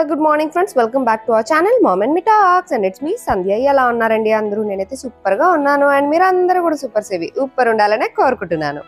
good morning friends, welcome back to our channel Mom and Me Talks and it's me Sandhya. ఎలా ఉన్నారండి అందరూ? నేనైతే super గా ఉన్నాను అండ్ మీరు అందరూ కూడా సూపర్ సేవి సూపర్ ఉండాలనే కోరుకుంటున్నాను.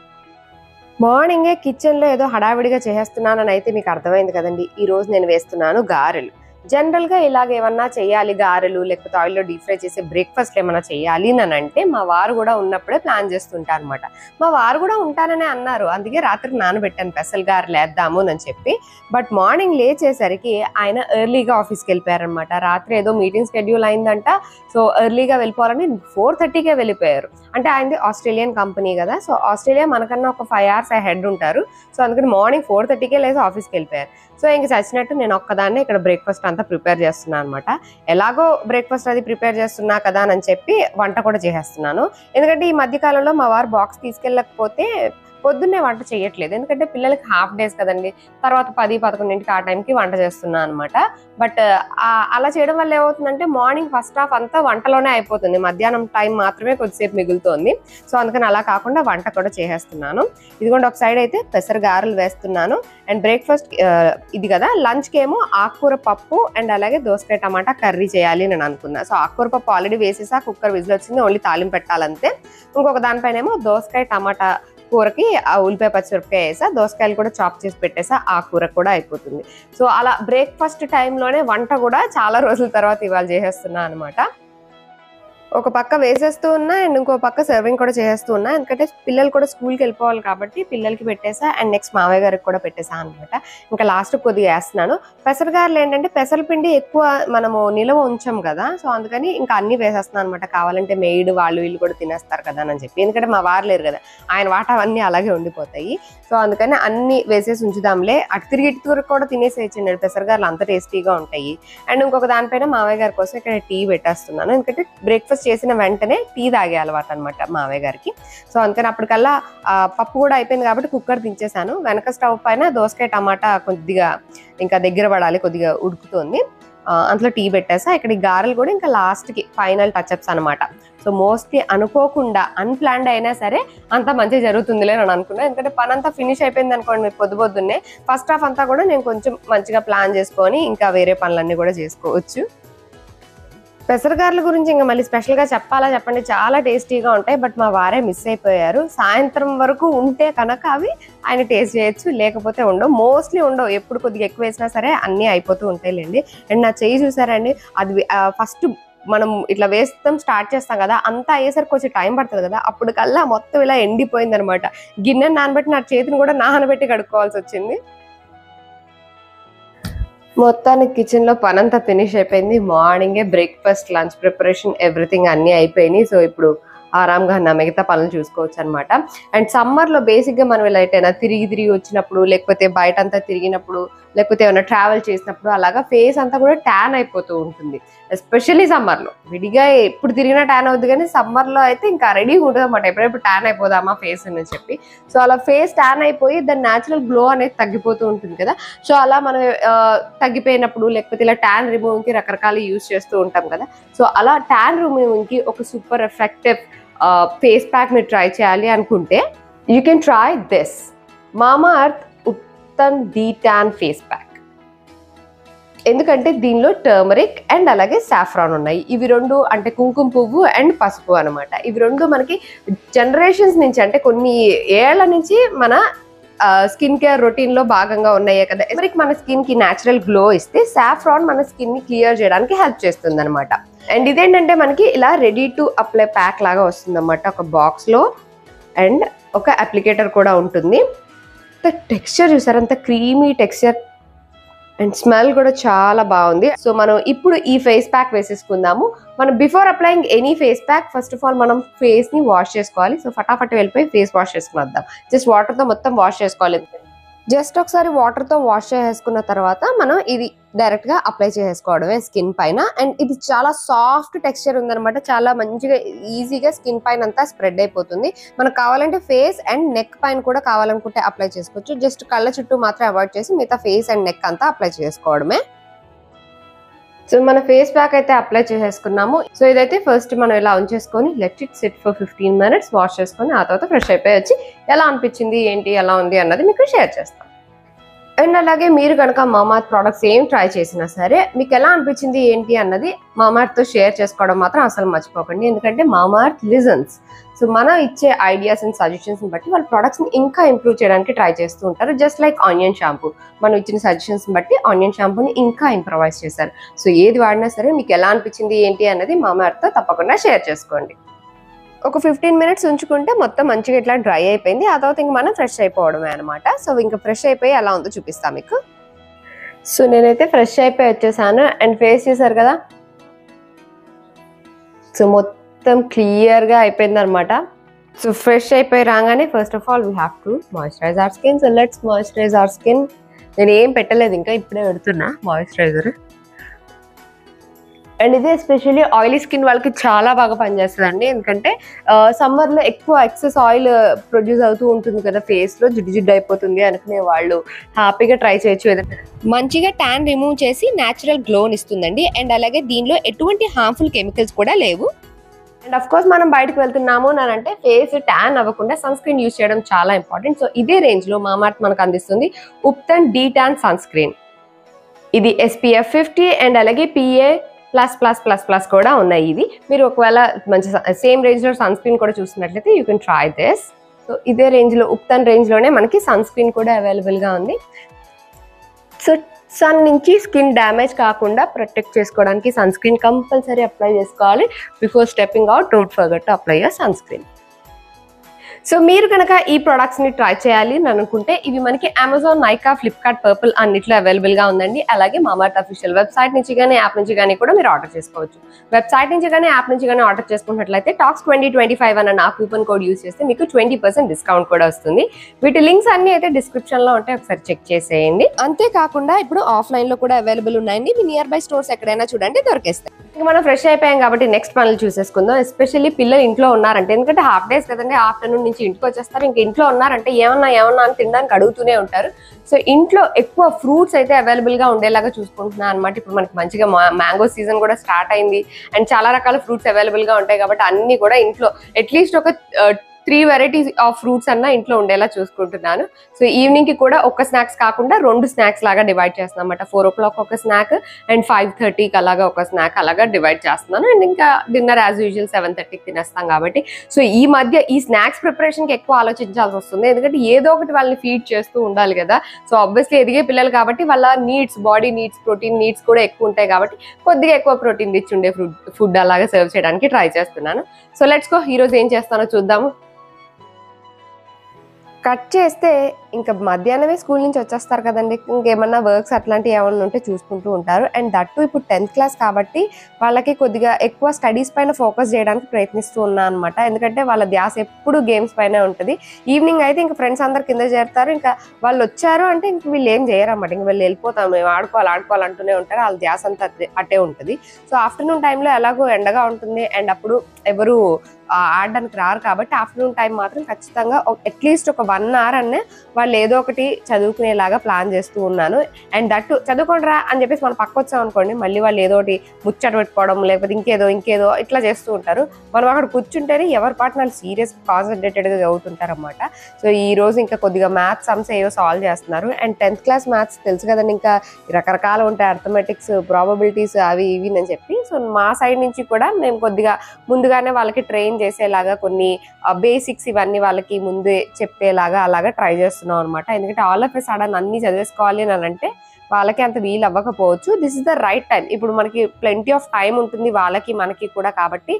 మార్నింగే కిచెన్ లో ఏదో హడావిడిగా చేస్తున్నానని అయితే మీకు అర్థమైంది కదండి. ఈ రోజు నేను వేస్తున్నాను గారెలు. జనరల్ గా ఇలాగ ఏమన్నా చేయాలి గారెలు లేకపోతే ఆయిల్ లో డీప్ ఫ్రై చేసే బ్రేక్ఫాస్ట్ ఏమన్నా చేయాలి అని అంటే మా వారు కూడా ఉన్నప్పుడే ప్లాన్ చేస్తుంటారు అనమాట. మా వారు కూడా ఉంటానని అన్నారు, అందుకే రాత్రికి నానబెట్టాను పెసలు గారెలు వేద్దాము అని చెప్పి. బట్ మార్నింగ్ లేచేసరికి ఆయన ఎర్లీగా ఆఫీస్కి వెళ్ళిపోయారనమాట. రాత్రి ఏదో మీటింగ్ షెడ్యూల్ అయిందంట, సో ఎర్లీగా వెళ్ళిపోవాలని 4:30కే వెళ్ళిపోయారు. అంటే ఆయనది ఆస్ట్రేలియన్ కంపెనీ కదా, సో ఆస్ట్రేలియా మనకన్నా ఒక 5 hours హెడ్ ఉంటారు. సో అందుకని మార్నింగ్ 4:30కే లేసి ఆఫీస్కి వెళ్ళిపోయారు. సో ఇంక చచ్చినట్టు నేను ఒక్కదాన్నే ఇక్కడ బ్రేక్ఫాస్ట్ అంతా ప్రిపేర్ చేస్తున్నాను అనమాట. ఎలాగో బ్రేక్ఫాస్ట్ అది ప్రిపేర్ చేస్తున్నా కదా అని చెప్పి వంట కూడా చేసేస్తున్నాను. ఎందుకంటే ఈ మధ్యకాలంలో మా వారు బాక్స్ తీసుకెళ్ళకపోతే పొద్దున్నే వంట చేయట్లేదు, ఎందుకంటే పిల్లలకి హాఫ్ డేస్ కదండి. తర్వాత 10-11కి ఆ టైంకి వంట చేస్తున్నా అనమాట. బట్ అలా చేయడం వల్ల ఏమవుతుందంటే మార్నింగ్ ఫస్ట్ హాఫ్ అంతా వంటలోనే అయిపోతుంది, మధ్యాహ్నం టైం మాత్రమే కొద్దిసేపు మిగులుతోంది. సో అందుకని అలా కాకుండా వంట కూడా చేసేస్తున్నాను. ఇదిగోండి ఒక సైడ్ అయితే పెసర గారెలు వేస్తున్నాను అండ్ బ్రేక్ఫాస్ట్ ఇది కదా. లంచ్కి ఏమో ఆకుకూర పప్పు అండ్ అలాగే దోసకాయ టమాటా కర్రీ చేయాలి అని అనుకున్నా. సో ఆకుకూర పప్పు ఆల్రెడీ వేసేసా, కుక్కర్ విజిల్ వచ్చింది, ఓన్లీ తాలింపు పెట్టాలంతే. ఇంకొక దానిపైన ఏమో దోసకాయ టమాటా కూరకి ఆ ఉల్లిపాయ పచ్చిమిరపకాయ వేసా, దోసకాయలు కూడా చాప్ చేసి పెట్టేసా, ఆ కూర కూడా అయిపోతుంది. సో అలా బ్రేక్ఫాస్ట్ టైంలోనే వంట కూడా చాలా రోజుల తర్వాత ఇవాళ చేసేస్తున్నా అనమాట. ఒక పక్క వేసేస్తూ ఉన్నా అండ్ ఇంకో పక్క సర్వింగ్ కూడా చేసేస్తూ ఉన్నా, ఎందుకంటే పిల్లలు కూడా స్కూల్కి వెళ్ళిపోవాలి కాబట్టి పిల్లలకి పెట్టేసా అండ్ నెక్స్ట్ మావయ్య గారికి కూడా పెట్టేసా అనమాట. ఇంకా లాస్ట్ కొద్దిగా వేస్తున్నాను. పెసరగారులు ఏంటంటే పెసర పిండి ఎక్కువ మనము నిల్వ ఉంచాం కదా, సో అందుకని ఇంకా అన్ని వేసేస్తున్నాను అనమాట. కావాలంటే మెయిడ్ వాళ్ళు వీళ్ళు కూడా తినేస్తారు కదా అని చెప్పి, ఎందుకంటే మా వారు లేరు కదా, ఆయన వాటా అవన్నీ అలాగే ఉండిపోతాయి. సో అందుకని అన్ని వేసేసి ఉంచుదాంలే, అటు తిరిగి ఇటు తిరిగి కూడా తినేసేయచ్చండి, పెసరగారులు అంత టేస్టీగా ఉంటాయి. అండ్ ఇంకొక దానిపైన మావయ్య గారి కోసం ఇక్కడ టీ పెట్టేస్తున్నాను, ఎందుకంటే బ్రేక్ఫాస్ట్ చేసిన వెంటనే టీ తాగే అలవాటు అనమాట మావయ్య గారికి. సో అందుకని అప్పటికల్లా పప్పు కూడా అయిపోయింది కాబట్టి కుక్కర్ దించేసాను. వెనక స్టవ్ పైన దోసకాయ టమాటా కొద్దిగా ఇంకా దగ్గర పడాలి, కొద్దిగా ఉడుకుతుంది, అందులో టీ పెట్టేసా. ఇక్కడ ఈ గారెలు కూడా ఇంకా లాస్ట్కి ఫైనల్ టచ్అప్స్ అనమాట. సో మోస్ట్లీ అనుకోకుండా అన్ప్లాన్డ్ అయినా సరే అంతా మంచిగా జరుగుతుందిలే అని అనుకున్నా, ఎందుకంటే పని అంతా ఫినిష్ అయిపోయింది అనుకోండి మీరు పొద్దున్నే. ఫస్ట్ హాఫ్ అంతా కూడా నేను కొంచెం మంచిగా ప్లాన్ చేసుకొని ఇంకా వేరే పనులన్నీ కూడా చేసుకోవచ్చు. పెసరగారుల గురించి ఇంకా మళ్ళీ స్పెషల్గా చెప్పాలా చెప్పండి, చాలా టేస్టీగా ఉంటాయి. బట్ మా వారే మిస్ అయిపోయారు. సాయంత్రం వరకు ఉంటే కనుక అవి ఆయన టేస్ట్ చేయొచ్చు, లేకపోతే ఉండవు, మోస్ట్లీ ఉండవు. ఎప్పుడు కొద్దిగా ఎక్కువ వేసినా సరే అన్నీ అయిపోతూ ఉంటాయిలేండి. అండ్ నా చెయ్యి చూసారండి, అది ఫస్ట్ మనం ఇట్లా వేస్తాం స్టార్ట్ చేస్తాం కదా, అంతా అయ్యేసరికి కొంచెం టైం పడుతుంది కదా, అప్పుడు కల్లా మొత్తం ఇలా ఎండిపోయింది అనమాట. గిన్నె నానబెట్టి నా చేతిని కూడా నానబెట్టి కడుక్కోవాల్సి వచ్చింది. మొత్తానికి కిచెన్ లో పనంతా ఫినిష్ అయిపోయింది. మార్నింగే బ్రేక్ఫాస్ట్ లంచ్ ప్రిపరేషన్ ఎవ్రీథింగ్ అన్ని అయిపోయినాయి. సో ఇప్పుడు ఆరాంగా నా మిగతా పనులు చూసుకోవచ్చు అనమాట. అండ్ సమ్మర్ లో బేసిక్ గా మనం ఇలా ఎటైనా తిరిగి వచ్చినప్పుడు, లేకపోతే బయట అంతా తిరిగినప్పుడు, లేకపోతే ఏమైనా ట్రావెల్ చేసినప్పుడు అలాగా ఫేస్ అంతా కూడా ట్యాన్ అయిపోతూ ఉంటుంది. ఎస్పెషల్లీ సమ్మర్ లో విడిగా ఎప్పుడు తిరిగినా ట్యాన్ అవుద్ది, కానీ సమ్మర్ లో అయితే ఇంకా రెడీగా ఉంటుంది అనమాట, ఎప్పుడెప్పుడు ట్యాన్ అయిపోదామా ఫేస్ అని చెప్పి. సో అలా ఫేస్ ట్యాన్ అయిపోయి దాని న్యాచురల్ గ్లో అనేది తగ్గిపోతూ ఉంటుంది కదా. సో అలా మనం తగ్గిపోయినప్పుడు లేకపోతే ఇలా ట్యాన్ రిమూవింగ్ కి రకరకాలు యూజ్ చేస్తూ ఉంటాం కదా. సో అలా ట్యాన్ రిమూవింగ్ కి ఒక సూపర్ ఎఫెక్టివ్ ఫేస్ ప్యాక్ మీరు ట్రై చేయాలి అనుకుంటే యూ కెన్ ట్రై దిస్ మామా earth Uttam D-Tan face pack. ఎందుకంటే దీనిలో టర్మరిక్ అండ్ అలాగే సాఫ్రాన్ ఉన్నాయి. ఇవి రెండు అంటే కుంకుమ పువ్వు అండ్ పసుపు అనమాట. ఇవి రెండు మనకి జనరేషన్స్ నుంచి అంటే కొన్ని ఏళ్ల నుంచి మన స్కిన్ కేర్ రొటీన్ లో భాగంగా ఉన్నాయే కదా. టర్మరిక్ మన స్కిన్ కి న్యాచురల్ గ్లో ఇస్తే సాఫ్రాన్ మన స్కిన్ ని క్లియర్ చేయడానికి హెల్ప్ చేస్తుంది అనమాట. అండ్ ఇదేంటంటే మనకి ఇలా రెడీ టు అప్లై ప్యాక్ లాగా వస్తుంది అన్నమాట ఒక బాక్స్ లో, అండ్ ఒక అప్లికేటర్ కూడా ఉంటుంది. టెక్స్చర్ చూసారు, అంత క్రీమీ టెక్స్చర్ అండ్ స్మెల్ కూడా చాలా బాగుంది. సో మనం ఇప్పుడు ఈ ఫేస్ ప్యాక్ వేసేసుకుందాము. మనం before applying any face pack first of all మనం ఫేస్ ని వాష్ చేసుకోవాలి. సో ఫటాఫట్ వెళ్ళిపోయి ఫేస్ వాష్ చేసుకుని వద్దాం. జస్ట్ వాటర్ తో మొత్తం వాష్ చేసుకోవాలి. జస్ట్ ఒకసారి వాటర్ తో వాష్ చేసుకున్న తర్వాత మనం ఇది డైరెక్ట్ గా అప్లై చేసుకోవడమే స్కిన్ పైన. అండ్ ఇది చాలా సాఫ్ట్ టెక్స్చర్ ఉందనమాట, చాలా మంచిగా ఈజీగా స్కిన్ పైన అంతా స్ప్రెడ్ అయిపోతుంది. మనకు కావాలంటే ఫేస్ అండ్ నెక్ పైన కూడా కావాలనుకుంటే అప్లై చేసుకోవచ్చు. జస్ట్ కళ్ళ చుట్టూ మాత్రం అవాయిడ్ చేసి మిగతా ఫేస్ అండ్ నెక్ అంతా అప్లై చేసుకోవడమే. సో మన ఫేస్ ప్యాక్ అయితే అప్లై చేసేసుకున్నాము. సో ఇదైతే ఫస్ట్ మనం ఇలా ఉంచేసుకొని let it sit for 15 minutes wash చేసుకొని ఆ తర్వాత ఫ్రెష్ అయిపోయి వచ్చి ఎలా అనిపించింది ఏంటి ఎలా ఉంది అన్నది మీకు షేర్ చేస్తాం. అండ్ అలాగే మీరు కనుక మామార్త్ ప్రోడక్ట్స్ ఏం ట్రై చేసినా సరే మీకు ఎలా అనిపించింది ఏంటి అన్నది మామార్త్తో షేర్ చేసుకోవడం మాత్రం అసలు మర్చిపోకండి. ఎందుకంటే మామార్త్ లిజన్స్. సో మనం ఇచ్చే ఐడియాస్ అండ్ సజెషన్స్ బట్టి వాళ్ళ ప్రొడక్ట్స్ని ఇంకా ఇంప్రూవ్ చేయడానికి ట్రై చేస్తూ ఉంటారు. జస్ట్ లైక్ ఆనియన్ షాంపూ, మనం ఇచ్చిన సజెషన్స్ బట్టి ఆనియన్ షాంపూని ఇంకా ఇంప్రవైజ్ చేశారు. సో ఏది వాడినా సరే మీకు ఎలా అనిపించింది ఏంటి అన్నది మామార్త్తో తప్పకుండా షేర్ చేసుకోండి. ఒక 15 minutes ఉంచుకుంటే మొత్తం మంచిగా ఇట్లా డ్రై అయిపోయింది. ఆ తర్వాత ఇంక మనం ఫ్రెష్ అయిపోవడమే అనమాట. సో ఇంకా ఫ్రెష్ అయిపోయి ఎలా ఉందో చూపిస్తాను మీకు. సో నేనైతే ఫ్రెష్ అయిపోయి వచ్చేసాను అండ్ ఫేస్ చేశారు కదా, సో మొత్తం క్లియర్గా అయిపోయింది అనమాట. సో ఫ్రెష్ అయిపోయి రాగానే first of all we have to moisturise our skin. So let's moisturise our skin. నేను ఏం పెట్టలేదు, ఇంకా ఇప్పుడే పెడుతున్నా మాయిశ్చరైజర్. అండ్ ఇది ఎస్పెషల్లీ ఆయిలీ స్కిన్ వాళ్ళకి చాలా బాగా పనిచేస్తుందండి. ఎందుకంటే సమ్మర్లో ఎక్కువ ఎక్సెస్ ఆయిల్ ప్రొడ్యూస్ అవుతూ ఉంటుంది కదా ఫేస్లో, జిడ్డు జిడ్డు అయిపోతుంది అనుకునే వాళ్ళు హ్యాపీగా ట్రై చేయొచ్చు. ఏదైతే మంచిగా ట్యాన్ రిమూవ్ చేసి న్యాచురల్ గ్లోని ఇస్తుందండి. అండ్ అలాగే దీనిలో ఎటువంటి హార్మ్ఫుల్ కెమికల్స్ కూడా లేవు. అండ్ అఫ్ కోర్స్ మనం బయటకు వెళ్తున్నాము అని అంటే ఫేస్ ట్యాన్ అవ్వకుండా సన్ స్క్రీన్ యూజ్ చేయడం చాలా ఇంపార్టెంట్. సో ఇదే రేంజ్లో మామార్త్ మనకు అందిస్తుంది ఉప్టన్ డీ-ట్యాన్ సన్ స్క్రీన్. ఇది SPF 50 అండ్ అలాగే PA++++ కూడా ఉన్నాయి. ఇది మీరు ఒకవేళ మంచి సేమ్ రేంజ్లో సన్ స్క్రీన్ కూడా చూస్తున్నట్లయితే you can try this. So ఇదే రేంజ్లో ఉప్టన్ రేంజ్లోనే మనకి సన్ స్క్రీన్ కూడా అవైలబుల్గా ఉంది. సో సన్ నుంచి స్కిన్ డ్యామేజ్ కాకుండా ప్రొటెక్ట్ చేసుకోవడానికి సన్ స్క్రీన్ కంపల్సరీ అప్లై చేసుకోవాలి. Before stepping out don't forget to apply your son screen. So మీరు కనుక ఈ ప్రొడక్ట్స్ని ట్రై చేయాలి అని అనుకుంటే ఇవి మనకి అమెజాన్, నైకా, ఫ్లిప్కార్ట్, పర్పుల్ అన్నిట్లో అవైలబుల్గా ఉందండి. అలాగే మామార్త్ అఫీషియల్ వెబ్సైట్ నుంచి కానీ యాప్ నుంచి కానీ కూడా మీరు ఆర్డర్ చేసుకోవచ్చు. వెబ్సైట్ నుంచి కానీ యాప్ నుంచి కానీ ఆర్డర్ చేసుకున్నట్లయితే TALKS2025 అన్న నా కూపన్ కోడ్ యూజ్ చేస్తే మీకు 20% డిస్కౌంట్ కూడా వస్తుంది. వీటి లింక్స్ అన్ని అయితే డిస్క్రిప్షన్లో ఉంటాయి, ఒకసారి చెక్ చేసేయండి. అంతేకాకుండా ఇప్పుడు ఆఫ్లైన్లో కూడా అవైలబుల్ ఉన్నాయండి. మీ నియర్ బై స్టోర్స్ ఎక్కడైనా చూడండి దొరికేస్తాయి. ఇంకా మనం ఫ్రెష్ అయిపోయాం కాబట్టి నెక్స్ట్ పనులు చూసేసుకుందాం. ఎస్పెషల్లీ పిల్లలు ఇంట్లో ఉన్నారంటే, ఎందుకంటే హాఫ్ డేస్ కదండి, ఆఫ్టర్నూన్ నుంచి ఇంటికి వచ్చేస్తారు. ఇంకా ఇంట్లో ఉన్నారంటే ఏమన్నా అని తినడానికి అడుగుతూనే ఉంటారు. సో ఇంట్లో ఎక్కువ ఫ్రూట్స్ అయితే అవైలబుల్గా ఉండేలాగా చూసుకుంటున్నాను అనమాట. ఇప్పుడు మనకి మంచిగా మ్యాంగో సీజన్ కూడా స్టార్ట్ అయింది అండ్ చాలా రకాల ఫ్రూట్స్ అవైలబుల్గా ఉంటాయి కాబట్టి అన్ని కూడా ఇంట్లో అట్లీస్ట్ ఒక 3 varieties ఆఫ్ ఫ్రూట్స్ అన్న ఇంట్లో ఉండేలా చూసుకుంటున్నాను. సో ఈవినింగ్కి కూడా ఒక స్నాక్స్ కాకుండా 2 స్నాక్స్ లాగా డివైడ్ చేస్తున్నాను అనమాట. 4 o'clock ఒక స్నాక్ అండ్ 5:30కి అలాగా ఒక స్నాక్ అలాగా డివైడ్ చేస్తున్నాను. అండ్ ఇంకా డిన్నర్ యాజ్ యూజువల్ 7:30కి తినేస్తాం కాబట్టి సో ఈ మధ్య ఈ స్నాక్స్ ప్రిపరేషన్కి ఎక్కువ ఆలోచించాల్సి వస్తుంది. ఎందుకంటే ఏదో ఒకటి వాళ్ళని ఫీడ్ చేస్తూ ఉండాలి కదా. సో ఆబ్వియస్లీ ఎదిగే పిల్లలు కాబట్టి వాళ్ళ needs, body needs, protein needs కూడా ఎక్కువ ఉంటాయి కాబట్టి కొద్దిగా ఎక్కువ ప్రోటీన్ రిచ్ ఉండే ఫుడ్ అలాగా సర్వ్ చేయడానికి ట్రై చేస్తున్నాను. సో లెట్స్ గో, ఈరోజు ఏం చేస్తానో చూద్దాము. కట్ చేస్తే ఇంకా మధ్యాహ్నమే స్కూల్ నుంచి వచ్చేస్తారు కదండి, ఇంకేమన్నా వర్క్స్ అట్లాంటివి ఏమన్నా ఉంటే చూసుకుంటూ ఉంటారు. అండ్ దట్టు ఇప్పుడు 10th క్లాస్ కాబట్టి వాళ్ళకి కొద్దిగా ఎక్కువ స్టడీస్ పైన ఫోకస్ చేయడానికి ప్రయత్నిస్తూ ఉన్నాను అనమాట. ఎందుకంటే వాళ్ళ ధ్యాస ఎప్పుడు గేమ్స్ పైనే ఉంటుంది. ఈవినింగ్ అయితే ఇంకా ఫ్రెండ్స్ అందరు కింద చేరుతారు. ఇంకా వాళ్ళు వచ్చారు అంటే ఇంక వీళ్ళు ఏం చేయరు అన్నమాట. ఇంక వీళ్ళు వెళ్ళిపోతాం, మేము ఆడుకోవాలంటూనే ఉంటారు. వాళ్ళ ధ్యాస అంతా అట్టే ఉంటుంది. సో ఆఫ్టర్నూన్ టైంలో ఎలాగో ఎండగా ఉంటుంది అండ్ అప్పుడు ఎవరు ఆడడానికి రారు కాబట్టి ఆఫ్టర్నూన్ టైం మాత్రం ఖచ్చితంగా అట్లీస్ట్ ఒక 1 hour అనే వాళ్ళు ఏదో ఒకటి చదువుకునేలాగా ప్లాన్ చేస్తూ ఉన్నాను. అండ్ దట్టు చదువుకోండిరా అని చెప్పేసి మనం పక్క వచ్చాం అనుకోండి, మళ్ళీ వాళ్ళు ఏదో ఒకటి ముచ్చట పెట్టుకోవడం లేకపోతే ఇంకేదో ఇట్లా చేస్తూ ఉంటారు. మనం అక్కడ కూర్చుంటేనే ఎవరి పాటు వాళ్ళు సీరియస్గా కాన్సన్ట్రేటెడ్గా చదువుతుంటారు అనమాట. సో ఈ రోజు ఇంకా కొద్దిగా మ్యాథ్స్ సమ్స్ ఏవో సాల్వ్ చేస్తున్నారు. అండ్ 10th క్లాస్ మ్యాథ్స్ తెలుసు కదండి, ఇంకా రకరకాలు ఉంటాయి, అర్థమెటిక్స్, ప్రాబబిలిటీస్ అవి ఇవి అని చెప్పి. సో మా సైడ్ నుంచి కూడా మేము కొద్దిగా ముందుగానే వాళ్ళకి ట్రైన్ చేసేలాగా కొన్ని బేసిక్స్ ఇవన్నీ వాళ్ళకి ముందే చెప్పేలాగా అలాగా ట్రై చేస్తున్నాం అనమాట. ఎందుకంటే ఆల్ ఆఫ్ ఎ సడన్ అన్ని చదివేసుకోవాలి అని అంటే వాళ్ళకి అంత వీలు అవ్వకపోవచ్చు. This is the right time. ఇప్పుడు మనకి ప్లెంటీ ఆఫ్ టైం ఉంటుంది వాళ్ళకి మనకి కూడా. కాబట్టి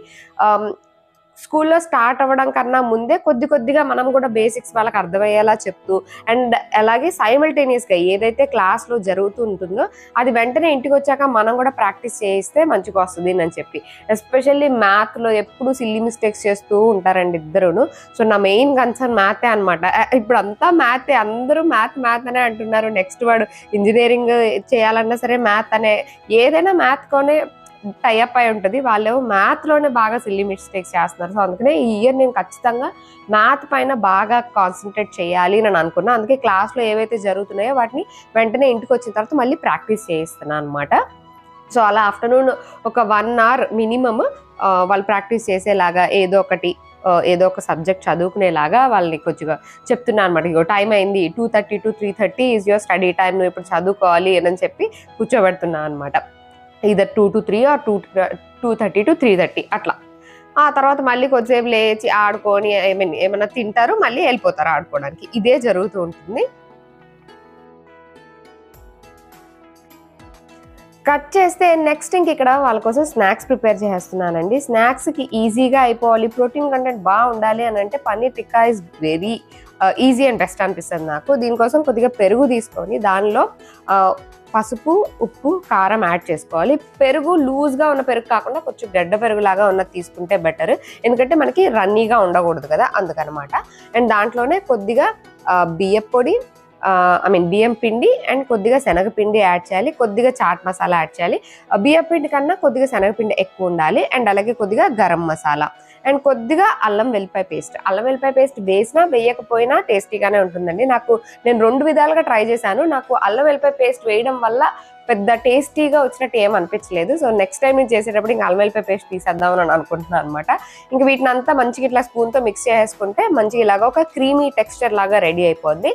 స్కూల్లో స్టార్ట్ అవ్వడం కన్నా ముందే కొద్దిగా మనం కూడా బేసిక్స్ వాళ్ళకి అర్థమయ్యేలా చెప్తూ అండ్ అలాగే సైమల్టేనియస్గా ఏదైతే క్లాస్లో జరుగుతూ ఉంటుందో అది వెంటనే ఇంటికి వచ్చాక మనం కూడా ప్రాక్టీస్ చేయిస్తే మంచిగా వస్తుంది అని చెప్పి. ఎస్పెషల్లీ మ్యాథ్లో ఎప్పుడు సిల్లీ మిస్టేక్స్ చేస్తూ ఉంటారండి ఇద్దరును. సో నా మెయిన్ కన్సర్న్ మ్యాథే అనమాట. ఇప్పుడు అంతా మ్యాథే, అందరూ మ్యాథ్ అనే అంటున్నారు. నెక్స్ట్ వాడు ఇంజనీరింగ్ చేయాలన్నా సరే మ్యాథ్ అనే, ఏదైనా మ్యాథ్తోనే టైఅప్ అయి ఉంటుంది. వాళ్ళు మ్యాథ్లోనే బాగా సిల్లీ మిస్టేక్స్ చేస్తున్నారు. సో అందుకనే ఈ ఇయర్ నేను ఖచ్చితంగా మ్యాథ్ పైన బాగా కాన్సన్ట్రేట్ చేయాలి అని అనుకున్నాను. అందుకే క్లాస్లో ఏవైతే జరుగుతున్నాయో వాటిని వెంటనే ఇంటికి వచ్చిన తర్వాత మళ్ళీ ప్రాక్టీస్ చేయిస్తున్నాను అనమాట. సో అలా ఆఫ్టర్నూన్ ఒక 1 hour మినిమమ్ వాళ్ళు ప్రాక్టీస్ చేసేలాగా ఏదో ఒకటి ఏదో ఒక సబ్జెక్ట్ చదువుకునేలాగా వాళ్ళని కొంచెంగా చెప్తున్నాను అనమాట. ఇగో టైం అయింది 2:30 to 3:30 is your study time, నువ్వు ఇప్పుడు చదువుకోవాలి అని చెప్పి కూర్చోబెడుతున్నాను అనమాట. ఇదర్ 2 to 3 ఆర్ 2:30 to 3:30 అట్లా. ఆ తర్వాత మళ్ళీ కొద్దిసేపు లేచి ఆడుకొని ఏమన్నా తింటారు, మళ్ళీ వెళ్ళిపోతారు ఆడుకోవడానికి. ఇదే జరుగుతూ ఉంటుంది. కట్ చేస్తే నెక్స్ట్ ఇక్కడ వాళ్ళ కోసం స్నాక్స్ ప్రిపేర్ చేస్తున్నానండి. స్నాక్స్కి ఈజీగా అయిపోవాలి, ప్రోటీన్ కంటెంట్ బాగా ఉండాలి అని అంటే paneer tikka is very easy and best అనిపిస్తుంది నాకు. దీనికోసం కొద్దిగా పెరుగు తీసుకొని దానిలో పసుపు, ఉప్పు, కారం యాడ్ చేసుకోవాలి. పెరుగు లూజ్గా ఉన్న పెరుగు కాకుండా కొంచెం గడ్డ పెరుగులాగా ఉన్నది తీసుకుంటే బెటర్, ఎందుకంటే మనకి రన్నీగా ఉండకూడదు కదా, అందుకనమాట. అండ్ దాంట్లోనే కొద్దిగా బియ్యం పొడి, బియ్యం పిండి అండ్ కొద్దిగా శనగపిండి యాడ్ చేయాలి, కొద్దిగా చాట్ మసాలా యాడ్ చేయాలి. బియ్యం పిండి కన్నా కొద్దిగా శనగపిండి ఎక్కువ ఉండాలి. అండ్ అలాగే కొద్దిగా గరం మసాలా అండ్ కొద్దిగా అల్లం వెల్లిపాయ పేస్ట్. అల్లం వెల్లిపాయ పేస్ట్ వేసినా వేయకపోయినా టేస్టీగానే ఉంటుందండి. నేను 2 విధాలుగా ట్రై చేశాను. నాకు అల్లం వెల్లిపాయ పేస్ట్ వేయడం వల్ల పెద్ద టేస్టీగా వచ్చినట్టు ఏం అనిపించలేదు. సో నెక్స్ట్ టైం నేను చేసేటప్పుడు ఇంకా అల్లం వెల్లిపాయ పేస్ట్ తీసేద్దామని అనుకుంటున్నాను అనమాట. ఇంకా వీటిని అంతా మంచిగా ఇట్లా స్పూన్తో మిక్స్ చేసుకుంటే మంచిగా ఇలాగ ఒక క్రీమీ టెక్స్చర్ లాగా రెడీ అయిపోద్ది.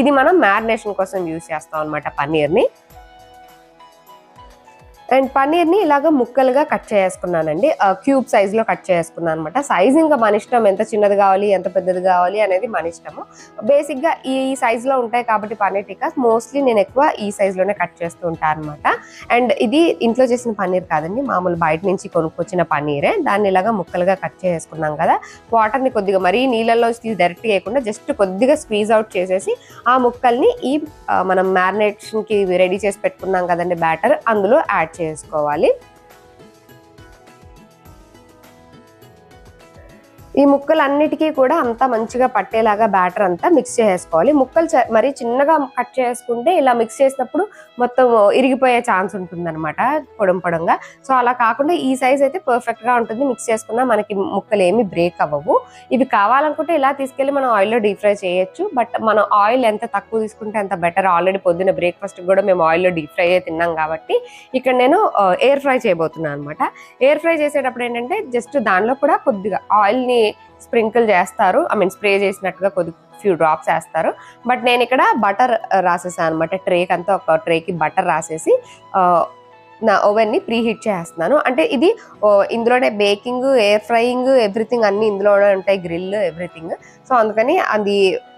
ఇది మనం మ్యారినేషన్ కోసం యూజ్ చేస్తాం అనమాట పన్నీర్ని. అండ్ పన్నీర్ని ఇలాగ ముక్కలుగా కట్ చేసుకున్నానండి, క్యూబ్ సైజులో కట్ చేసుకున్నాను అనమాట. సైజ్ ఇంకా మన ఇష్టం, ఎంత చిన్నది కావాలి ఎంత పెద్దది కావాలి అనేది మన ఇష్టము. బేసిక్గా ఈ సైజులో ఉంటాయి కాబట్టి పన్నీర్ టిక్కాస్ మోస్ట్లీ నేను ఎక్కువ ఈ సైజులోనే కట్ చేస్తూ ఉంటాను అనమాట. అండ్ ఇది ఇంట్లో చేసిన పన్నీర్ కాదండి, మామూలు బయట నుంచి కొనుక్కొచ్చిన పన్నీరే. దాన్ని ఇలాగా ముక్కలుగా కట్ చేసుకున్నాం కదా, వాటర్ని కొద్దిగా మరీ నీళ్ళల్లో తీసి డైరెక్ట్గా వేయకుండా జస్ట్ కొద్దిగా స్క్వీజ్ అవుట్ చేసేసి ఆ ముక్కల్ని ఈ మనం మ్యారినేషన్కి రెడీ చేసి పెట్టుకున్నాం కదండి బ్యాటర్, అందులో యాడ్ చేసుకోవాలి. ఈ ముక్కలన్నిటికీ కూడా అంతా మంచిగా పట్టేలాగా బ్యాటర్ అంతా మిక్స్ చేసుకోవాలి. ముక్కలు మరీ చిన్నగా కట్ చేసుకుంటే ఇలా మిక్స్ చేసినప్పుడు మొత్తం ఇరిగిపోయే ఛాన్స్ ఉంటుందన్నమాట పొడంగా. సో అలా కాకుండా ఈ సైజ్ అయితే పర్ఫెక్ట్గా ఉంటుంది. మిక్స్ చేసుకున్నా మనకి ముక్కలు ఏమి బ్రేక్ అవ్వవు. ఇవి కావాలనుకుంటే ఇలా తీసుకెళ్ళి మనం ఆయిల్లో డీప్ ఫ్రై చేయొచ్చు, బట్ మనం ఆయిల్ ఎంత తక్కువ తీసుకుంటే అంత బెటర్. ఆల్రెడీ పొద్దున్న బ్రేక్ఫాస్ట్ కూడా మేము ఆయిల్లో డీప్ ఫ్రై తిన్నాం కాబట్టి ఇక్కడ నేను ఎయిర్ ఫ్రై చేయబోతున్నాను అనమాట. ఎయిర్ ఫ్రై చేసేటప్పుడు ఏంటంటే జస్ట్ దానిలో కూడా కొద్దిగా ఆయిల్ని స్ప్రింకిల్ చేస్తారు, స్ప్రే చేసినట్టుగా కొద్ది ఫ్యూ డ్రాప్స్ వేస్తారు. బట్ నేను ఇక్కడ బటర్ రాసేసాను అనమాట. ట్రేకి అంతా ఒక ట్రేకి బటర్ రాసేసి నా ఓవెన్ని ప్రీ హీట్ చేస్తున్నాను. అంటే ఇది ఇందులోనే బేకింగ్, ఎయిర్ ఫ్రైయింగ్, ఎవ్రీథింగ్ అన్ని ఇందులోనే ఉంటాయి, గ్రిల్ ఎవ్రీథింగ్. సో అందుకని అది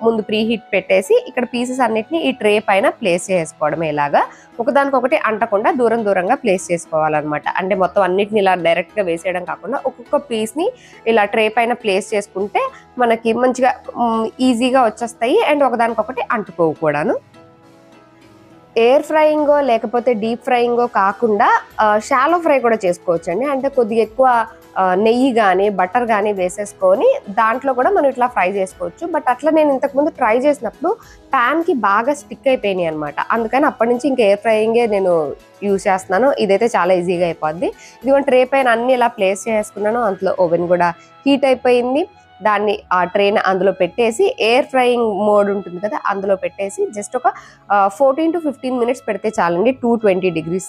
ముందు ప్రీ హీట్ పెట్టేసి ఇక్కడ పీసెస్ అన్నిటిని ఈ ట్రే పైన ప్లేస్ చేసుకోవడం, ఇలాగా ఒకదానికొకటి అంటకుండా దూరం దూరంగా ప్లేస్ చేసుకోవాలన్నమాట. అంటే మొత్తం అన్నిటిని ఇలా డైరెక్ట్గా వేసేయడం కాకుండా ఒక్కొక్క పీస్ని ఇలా ట్రే పైన ప్లేస్ చేసుకుంటే మనకి మంచిగా ఈజీగా వచ్చేస్తాయి అండ్ ఒకదానికొకటి అంటుకోవు కూడాను. ఎయిర్ ఫ్రైయింగో లేకపోతే డీప్ ఫ్రైయింగో కాకుండా షాలో ఫ్రై కూడా చేసుకోవచ్చండి. అంటే కొద్దిగా ఎక్కువ నెయ్యి కానీ బటర్ కానీ వేసేసుకొని దాంట్లో కూడా మనం ఇట్లా ఫ్రై చేసుకోవచ్చు. బట్ అట్లా నేను ఇంతకుముందు ట్రై చేసినప్పుడు ప్యాన్కి బాగా స్టిక్ అయిపోయినాయి అనమాట. అందుకని అప్పటి నుంచి ఇంకా ఎయిర్ ఫ్రైయింగే నేను యూజ్ చేస్తున్నాను. ఇదైతే చాలా ఈజీగా అయిపోద్ది. ఇదిగోండి ట్రే పైన అన్ని ఇలా ప్లేస్ చేసుకున్నాను. అందులో ఓవెన్ కూడా హీట్ అయిపోయింది. దాన్ని ఆ ట్రేన్ అందులో పెట్టేసి ఎయిర్ ఫ్రైయింగ్ మోడ్ ఉంటుంది కదా, అందులో పెట్టేసి జస్ట్ ఒక 14 to 15 minutes పెడితే చాలండి, 220 degrees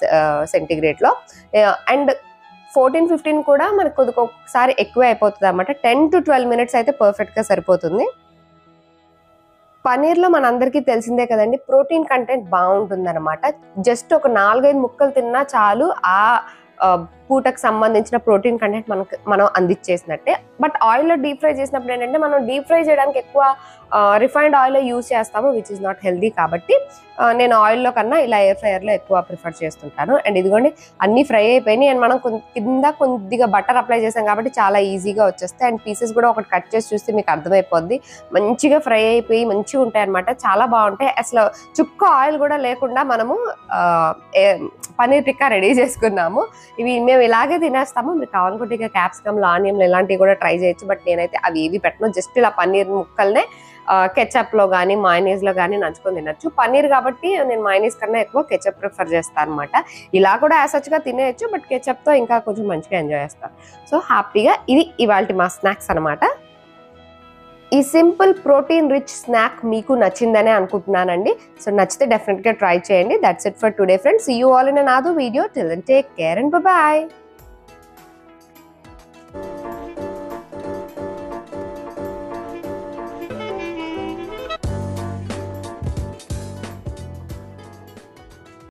సెంటిగ్రేడ్లో. అండ్ 14-15 కూడా మనకు కొద్దికొకసారి ఎక్కువ అయిపోతుంది అన్నమాట. 10 to 12 minutes అయితే పర్ఫెక్ట్గా సరిపోతుంది. పన్నీర్లో మనందరికీ తెలిసిందే కదండి, ప్రోటీన్ కంటెంట్ బాగుంటుంది అనమాట. జస్ట్ ఒక 4-5 ముక్కలు తిన్నా చాలు ఆ పూటకు సంబంధించిన ప్రోటీన్ కంటెంట్ మనం అందించేసినట్టే. బట్ ఆయిల్లో డీప్ ఫ్రై చేసినప్పుడు ఏంటంటే మనం డీప్ ఫ్రై చేయడానికి ఎక్కువ రిఫైన్డ్ ఆయిల్ యూజ్ చేస్తాము, విచ్ ఇస్ నాట్ హెల్దీ. కాబట్టి నేను ఆయిల్లో కన్నా ఇలా ఎయిర్ ఫ్రైయర్లో ఎక్కువ ప్రిఫర్ చేస్తుంటాను. అండ్ ఇదిగోండి అన్ని ఫ్రై అయిపోయినాయి అండ్ మనం కింద కొద్దిగా బటర్ అప్లై చేసాం కాబట్టి చాలా ఈజీగా వచ్చేస్తాయి. అండ్ పీసెస్ కూడా ఒకటి కట్ చేసి చూస్తే మీకు అర్థమైపోద్ది, మంచిగా ఫ్రై అయిపోయి మంచిగా ఉంటాయి అనమాట, చాలా బాగుంటాయి. అసలు చుక్క ఆయిల్ కూడా లేకుండా మనము పన్నీర్ టిక్కా రెడీ చేసుకున్నాము. ఇవి మేము ఇలాగే తినేస్తాము. మీరు కావాలనుకుంటే ఇక క్యాప్సికమ్లు, ఆనియన్లు ఇలాంటివి కూడా ట్రై చేయొచ్చు. బట్ నేనైతే అవి ఏవి పెట్టను, జస్ట్ ఇలా పన్నీర్ ముక్కల్నే కెచప్లో కానీ మైనీస్లో కానీ నంచుకొని తినచ్చు. పన్నీర్ కాబట్టి నేను మైనీస్ కన్నా ఎక్కువ కెచప్ ప్రిఫర్ చేస్తాను అనమాట. ఇలా కూడా యాసచ్గా తినేయచ్చు, బట్ కెచప్తో ఇంకా కొంచెం మంచిగా ఎంజాయ్ చేస్తాను. సో హ్యాపీగా ఇది ఇవాళ మా స్నాక్స్ అనమాట. ఈ సింపుల్ ప్రోటీన్ రిచ్ స్నాక్ మీకు నచ్చిందనే అనుకుంటున్నానండి. సో నచ్చితే డెఫినెట్గా ట్రై చేయండి. That's it for today friends. See you all in another video. Till then take care and by.